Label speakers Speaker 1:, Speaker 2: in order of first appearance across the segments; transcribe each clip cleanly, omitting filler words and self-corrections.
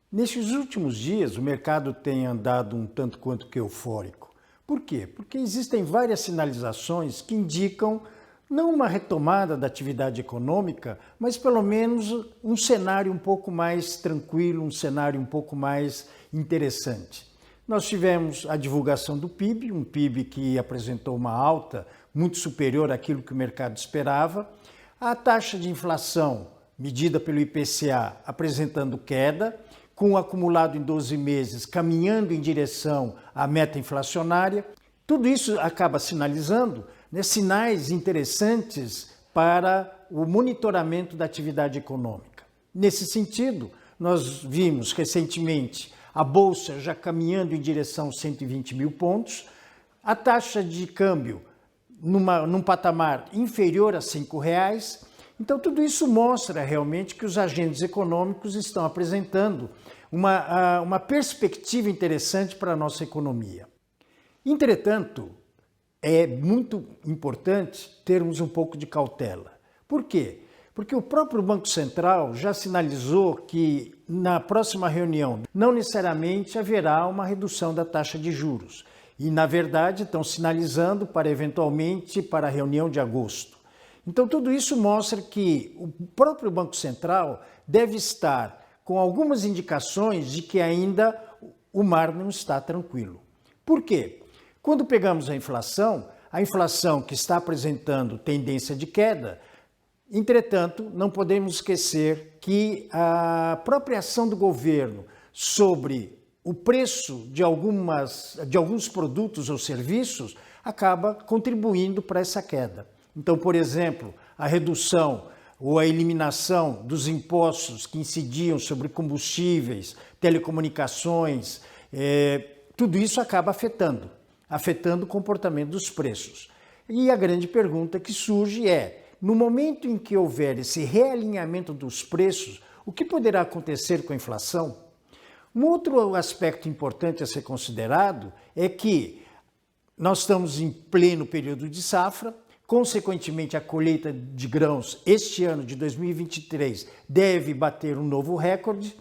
Speaker 1: Nesses últimos dias, o mercado tem andado um tanto quanto que eufórico. Por quê? Porque existem várias sinalizações que indicam não uma retomada da atividade econômica, mas pelo menos um cenário um pouco mais tranquilo, um cenário um pouco mais interessante. Nós tivemos a divulgação do PIB, um PIB que apresentou uma alta muito superior àquilo que o mercado esperava. A taxa de inflação, medida pelo IPCA, apresentando queda, com o acumulado em 12 meses caminhando em direção à meta inflacionária. Tudo isso acaba sinalizando sinais interessantes para o monitoramento da atividade econômica. Nesse sentido, nós vimos recentemente a Bolsa já caminhando em direção aos 120 mil pontos, a taxa de câmbio num patamar inferior a R$5. Então, tudo isso mostra realmente que os agentes econômicos estão apresentando uma perspectiva interessante para a nossa economia. Entretanto, é muito importante termos um pouco de cautela. Por quê? Porque o próprio Banco Central já sinalizou que na próxima reunião não necessariamente haverá uma redução da taxa de juros. E, na verdade, estão sinalizando eventualmente para a reunião de agosto. Então, tudo isso mostra que o próprio Banco Central deve estar com algumas indicações de que ainda o mar não está tranquilo. Por quê? Quando pegamos a inflação que está apresentando tendência de queda, entretanto, não podemos esquecer que a própria ação do governo sobre o preço de alguns produtos ou serviços acaba contribuindo para essa queda. Então, por exemplo, a redução ou a eliminação dos impostos que incidiam sobre combustíveis, telecomunicações, tudo isso acaba afetando o comportamento dos preços. E a grande pergunta que surge é, no momento em que houver esse realinhamento dos preços, o que poderá acontecer com a inflação? Um outro aspecto importante a ser considerado é que nós estamos em pleno período de safra. Consequentemente, a colheita de grãos este ano de 2023 deve bater um novo recorde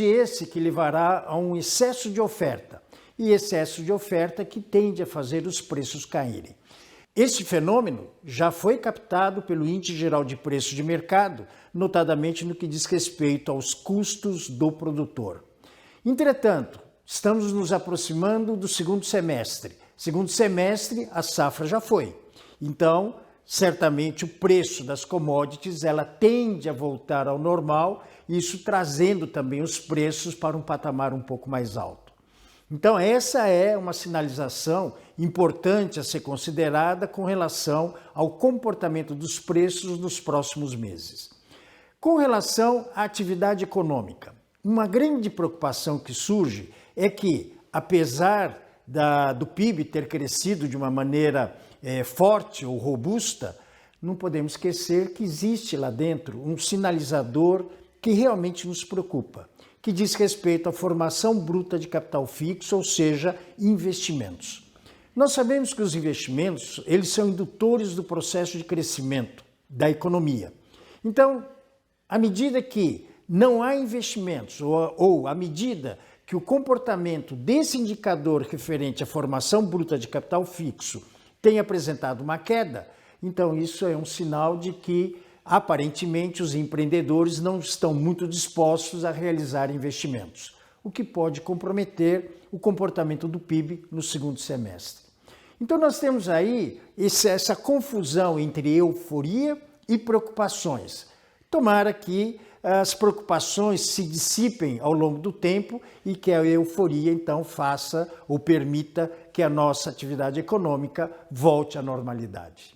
Speaker 1: esse que levará a um excesso de oferta, e excesso de oferta que tende a fazer os preços caírem. Este fenômeno já foi captado pelo Índice Geral de Preços de Mercado, notadamente no que diz respeito aos custos do produtor. Entretanto, estamos nos aproximando do segundo semestre. Segundo semestre, a safra já foi. Então, certamente o preço das commodities ela tende a voltar ao normal, isso trazendo também os preços para um patamar um pouco mais alto. Então, essa é uma sinalização importante a ser considerada com relação ao comportamento dos preços nos próximos meses. Com relação à atividade econômica, uma grande preocupação que surge é que, apesar do PIB ter crescido de uma maneira forte ou robusta, não podemos esquecer que existe lá dentro um sinalizador que realmente nos preocupa, que diz respeito à formação bruta de capital fixo, ou seja, investimentos. Nós sabemos que os investimentos, eles são indutores do processo de crescimento da economia. Então, à medida que não há investimentos, ou à medida que o comportamento desse indicador referente à formação bruta de capital fixo tem apresentado uma queda, então isso é um sinal de que, aparentemente, os empreendedores não estão muito dispostos a realizar investimentos, o que pode comprometer o comportamento do PIB no segundo semestre. Então nós temos aí essa confusão entre euforia e preocupações. Tomara que as preocupações se dissipem ao longo do tempo e que a euforia, então, faça ou permita que a nossa atividade econômica volte à normalidade.